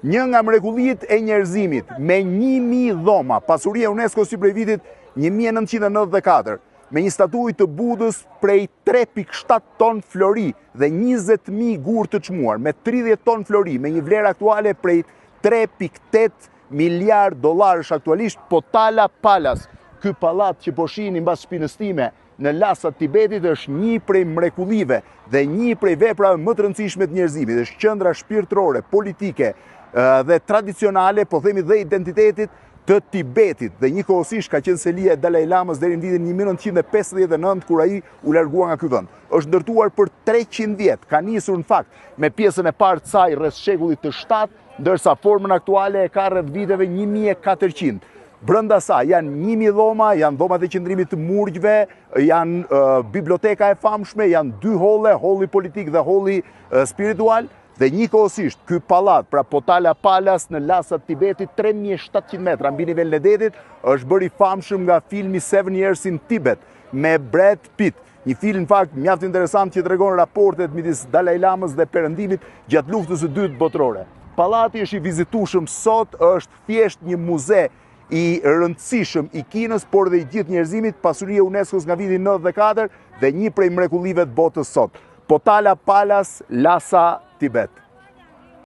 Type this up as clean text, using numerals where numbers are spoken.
Një nga mrekullitë e njerëzimit me 1000 dhoma, pasuria UNESCO si prej vitit 1994, me një statuj të Budës prej 3.7 ton flori dhe 20.000 gur të çmuar, me 30 ton flori, me një vlerë aktuale prej 3.8 miliard dollarësh aktualisht, Potala Palace, ky pallat që po shihni mbas shpinës time në lasat Tibetit, është një prej mrekullive dhe një prej veprave më të rëndësishme të njerëzimit. Është qendra shpirtërore, politike dhe tradicionale, po themi dhe identitetit të Tibetit, dhe njëkohësisht ka qenë selia e Dalai Lamës deri në vitin 1959 kur ai u largua nga ky vend. Është ndërtuar për 300 vjet, ka nisur në fakt me pjesën e parë të saj rreth shekullit të 7, ndërsa formën aktuale e ka rreth viteve 1400. Brenda saj janë 1000 dhoma, janë dhomat e qëndrimit të murgjve, janë biblioteka e famshme, janë 2 holle, holli politik dhe holli spiritual, dhe njëkohësisht ky pallat, pra Potala Palace në lasat Tibetit, 3700 metra mbi nivelin e detit, është bërë i famshëm nga filmi 7 Years in Tibet me Brad Pitt. Një film në fakt mjaft interesant që tregon raportet midis Dalai Lamës dhe perëndimit gjatë luftës së dytë botërore. Pallati është i vizitueshëm sot, është thjesht një muze i rëndësishëm i Kinës, por dhe i gjithë njerëzimit, pasuria e UNESCO-s nga viti 94 dhe një prej mrekullive të botës sot. Potala Palace, Lhasa, Tibet.